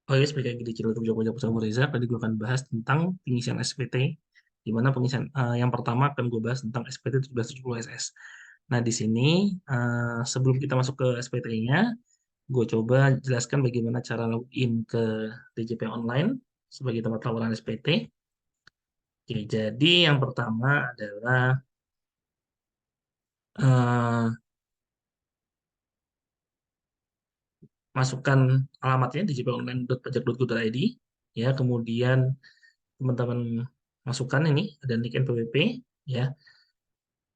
Oh ya, sebagai digital untuk Joko bersama Reza, tadi gue akan bahas tentang pengisian SPT, di mana pengisian yang pertama akan gue bahas tentang SPT 1770 SS. Nah, di sini sebelum kita masuk ke SPT-nya, gue coba jelaskan bagaimana cara login ke DJP online sebagai tempat laporan SPT. Oke, jadi yang pertama adalah eh, masukkan alamatnya djponline.pajak.go.id, ya, kemudian teman-teman masukkan ini ada nick NPWP, ya,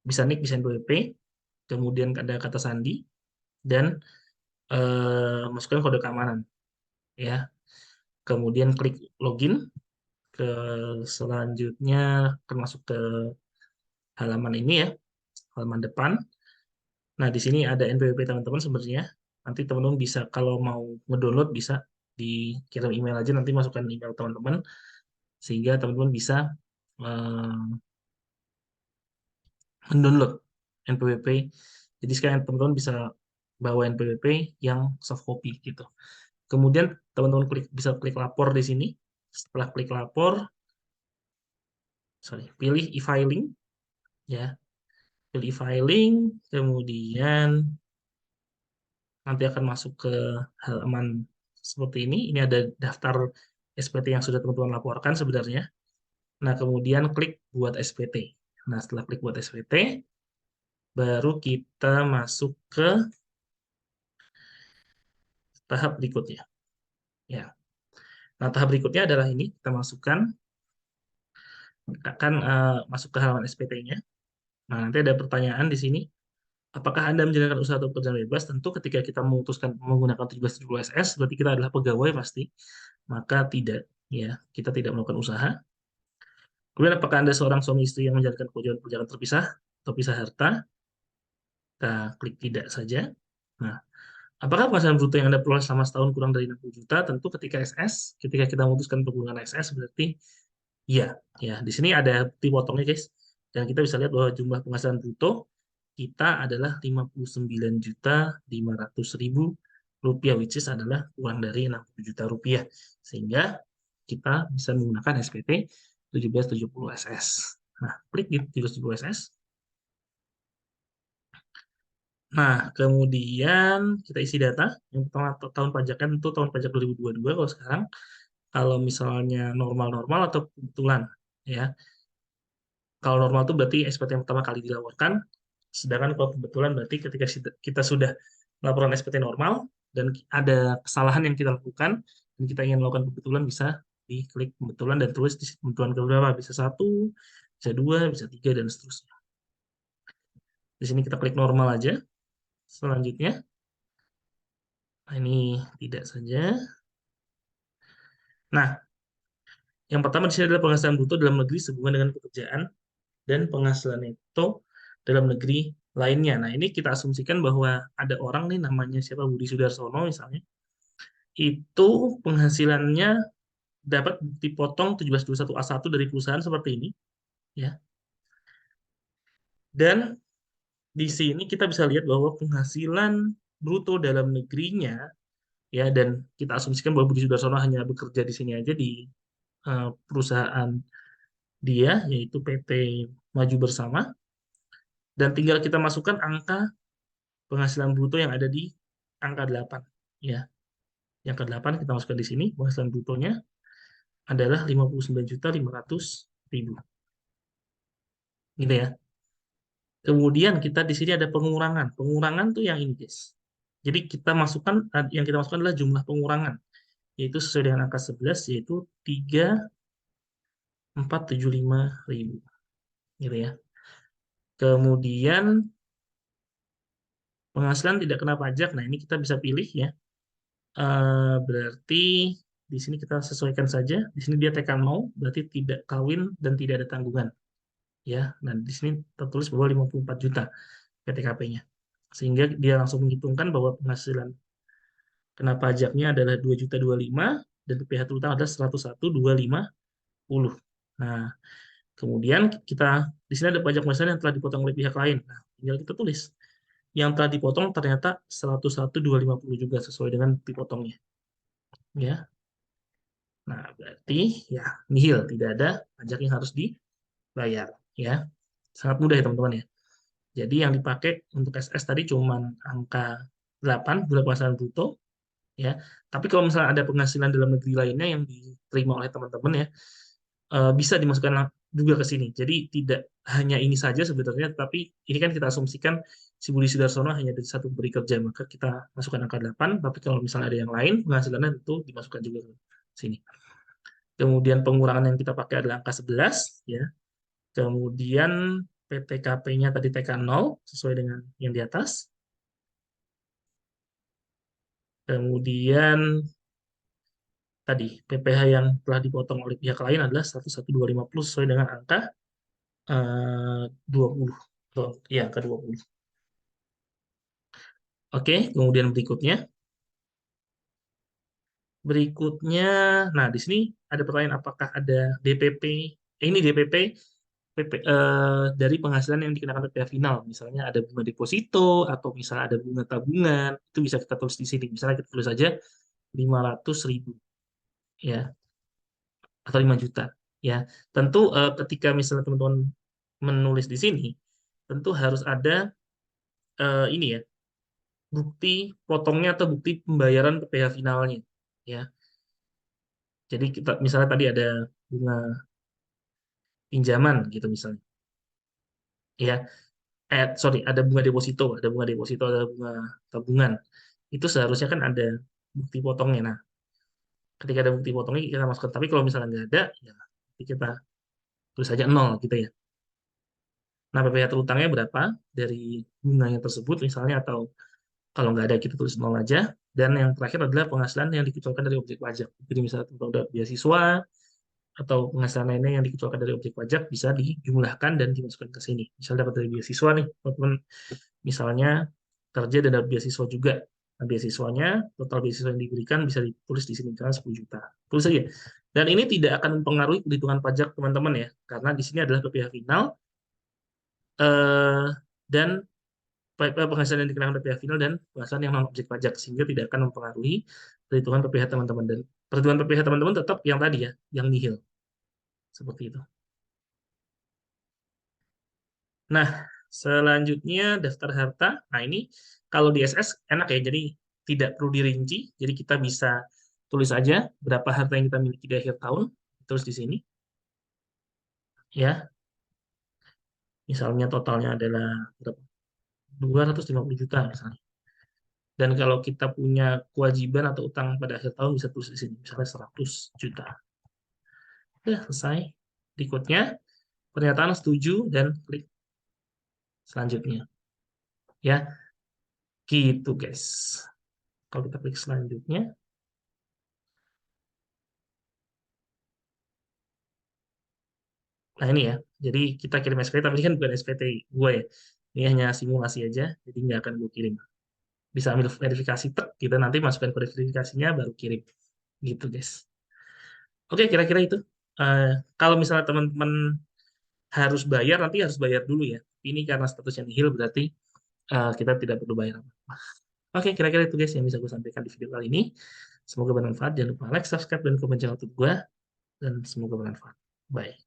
bisa nick bisa NPWP, kemudian ada kata sandi dan masukkan kode keamanan, ya, kemudian klik login. Ke selanjutnya akan masuk ke halaman ini, ya, halaman depan. Nah, di sini ada NPWP teman-teman sebenarnya. Nanti teman-teman bisa kalau mau ngedownload bisa dikirim email aja, nanti masukkan email teman-teman sehingga teman-teman bisa eh, mendownload NPWP. Jadi sekarang teman-teman bisa bawa NPWP yang soft copy gitu. Kemudian teman-teman bisa klik lapor di sini. Setelah klik lapor, pilih e-filing, ya, pilih e-filing, kemudian nanti akan masuk ke halaman seperti ini. Ini ada daftar SPT yang sudah teman-teman laporkan sebenarnya. Nah, kemudian klik buat SPT. Nah, setelah klik buat SPT, baru kita masuk ke tahap berikutnya. Ya. Nah, tahap berikutnya adalah ini, kita masukkan, akan masuk ke halaman SPT-nya. Nah, nanti ada pertanyaan di sini. Apakah Anda menjalankan usaha atau pekerjaan bebas? Tentu ketika kita memutuskan menggunakan 1770 SS, berarti kita adalah pegawai pasti. Maka tidak, ya, kita tidak melakukan usaha. Kemudian apakah Anda seorang suami istri yang menjalankan kewajiban perjalanan terpisah atau pisah harta? Kita klik tidak saja. Nah, apakah penghasilan bruto yang Anda peroleh selama setahun kurang dari 60 juta? Tentu ketika SS, ketika kita memutuskan untuk menggunakan SS berarti iya, ya. Di sini ada bukti potongnya, guys. Dan kita bisa lihat bahwa jumlah penghasilan bruto kita adalah 59.500.000 rupiah, which is adalah kurang dari 60 juta rupiah. Sehingga kita bisa menggunakan SPT 1770 SS. Nah, klik di 1770 SS. Nah, kemudian kita isi data. Yang pertama tahun pajaknya tentu tahun pajak 2022. Kalau sekarang, kalau misalnya normal-normal atau kebetulan, ya. Kalau normal itu berarti SPT yang pertama kali dilaporkan. Sedangkan kalau kebetulan berarti ketika kita sudah laporan SPT normal dan ada kesalahan yang kita lakukan dan kita ingin melakukan kebetulan, bisa diklik kebetulan dan tulis di kebetulan keberapa. Bisa satu, bisa dua, bisa tiga, dan seterusnya. Di sini kita klik normal aja. Selanjutnya, nah, ini tidak saja. Nah, yang pertama di sini adalah penghasilan bruto dalam negeri sehubungan dengan pekerjaan dan penghasilan neto dalam negeri lainnya. Nah, ini kita asumsikan bahwa ada orang nih namanya siapa, Budi Sudarsono misalnya, itu penghasilannya dapat dipotong 1721A1 dari perusahaan seperti ini, ya. Dan di sini kita bisa lihat bahwa penghasilan bruto dalam negerinya, ya, dan kita asumsikan bahwa Budi Sudarsono hanya bekerja di sini aja di perusahaan dia, yaitu PT Maju Bersama, dan tinggal kita masukkan angka penghasilan bruto yang ada di angka 8, ya. Yang ke-8 kita masukkan di sini, penghasilan brutonya adalah 59.500.000. Gitu ya. Kemudian kita di sini ada pengurangan. Pengurangan tuh yang ini, guys. Jadi kita masukkan, yang kita masukkan adalah jumlah pengurangan, yaitu sesuai dengan angka 11, yaitu 3.475.000. Gitu ya. Kemudian penghasilan tidak kena pajak. Nah, ini kita bisa pilih, ya. Berarti di sini kita sesuaikan saja. Di sini dia TK 0, berarti tidak kawin dan tidak ada tanggungan. Ya, dan di sini tertulis bahwa 54 juta PTKP-nya. Sehingga dia langsung menghitungkan bahwa penghasilan kena pajaknya adalah 2.025 dan PPh terutang adalah 101.250. Nah, kemudian kita di sini ada pajak penghasilan yang telah dipotong oleh pihak lain. Nah, tinggal kita tulis yang telah dipotong ternyata 101.250 juga sesuai dengan dipotongnya. Ya. Nah, berarti ya nihil, tidak ada pajak yang harus dibayar. Ya, sangat mudah ya teman-teman ya. Jadi yang dipakai untuk SS tadi cuma angka 8, bulan penghasilan bruto, ya. Tapi kalau misalnya ada penghasilan dalam negeri lainnya yang diterima oleh teman-teman ya, bisa dimasukkan juga ke sini. Jadi tidak hanya ini saja sebenarnya, tapi ini kan kita asumsikan si Budi Sudarsono hanya dari satu pemberi kerja, maka kita masukkan angka 8, tapi kalau misalnya ada yang lain, penghasilannya tentu dimasukkan juga ke sini. Kemudian pengurangan yang kita pakai adalah angka 11, ya. Kemudian PTKP-nya tadi TK 0, sesuai dengan yang di atas. Kemudian tadi PPh yang telah dipotong oleh pihak lain adalah 11250 sesuai dengan angka 20. Tuh, ya, angka 20. Oke, kemudian berikutnya. Berikutnya, nah di sini ada pertanyaan apakah ada DPP, ini DPP dari penghasilan yang dikenakan PPh final. Misalnya ada bunga deposito atau misalnya ada bunga tabungan, itu bisa kita tulis di sini. Misalnya kita tulis saja 500.000 ya, atau 5 juta ya. Tentu ketika misalnya teman-teman menulis di sini, tentu harus ada ini ya, bukti potongnya atau bukti pembayaran PPh finalnya ya. Jadi kita misalnya tadi ada bunga pinjaman gitu misalnya. Ya, sorry, ada bunga deposito, ada bunga tabungan. Itu seharusnya kan ada bukti potongnya. Nah, ketika ada bukti potongnya kita masukkan. Tapi kalau misalnya nggak ada, ya nanti kita tulis saja nol gitu ya. Nah, PPh terutangnya berapa dari bunganya tersebut misalnya, atau kalau nggak ada kita tulis nol aja. Dan yang terakhir adalah penghasilan yang dikecualikan dari objek pajak. Jadi misalnya teman udah beasiswa atau penghasilan lainnya yang dikecualikan dari objek pajak bisa dijumlahkan dan dimasukkan ke sini. Misalnya dapat dari beasiswa nih, teman-teman misalnya kerja dan dapat beasiswa juga. Nah, beasiswanya, total beasiswa yang diberikan bisa ditulis di sini, misalnya 10 juta. Tulis saja. Dan ini tidak akan mempengaruhi perhitungan pajak teman-teman ya, karena di sini adalah PPh final eh, dan penghasilan yang dikenakan PPh final dan penghasilan yang non objek pajak, sehingga tidak akan mempengaruhi perhitungan PPh teman-teman. Dan perhitungan PPh teman-teman tetap yang tadi ya, yang nihil. Seperti itu. Nah, selanjutnya daftar harta. Nah, ini kalau di SS enak ya, jadi tidak perlu dirinci. Jadi kita bisa tulis aja berapa harta yang kita miliki di akhir tahun, terus di sini. Ya, misalnya totalnya adalah berapa? 250 juta misalnya. Dan kalau kita punya kewajiban atau utang pada akhir tahun bisa tulis di sini, misalnya 100 juta. Udah selesai. Berikutnya, pernyataan setuju dan klik selanjutnya. Ya, gitu guys. Kalau kita klik selanjutnya, nah ini ya, jadi kita kirim SPT, tapi ini kan bukan SPT gue ya. Ini hanya simulasi aja, jadi nggak akan gue kirim. Bisa ambil verifikasi, tek, kita nanti masukkan verifikasinya, baru kirim. Gitu guys. Oke, kira-kira itu. Eh, Kalau misalnya teman-teman harus bayar, nanti harus bayar dulu ya. Ini karena statusnya nihil, berarti kita tidak perlu bayar apa. Oke, kira-kira itu guys yang bisa gue sampaikan di video kali ini. Semoga bermanfaat. Jangan lupa like, subscribe, dan komen channel YouTube gue. Dan semoga bermanfaat. Bye.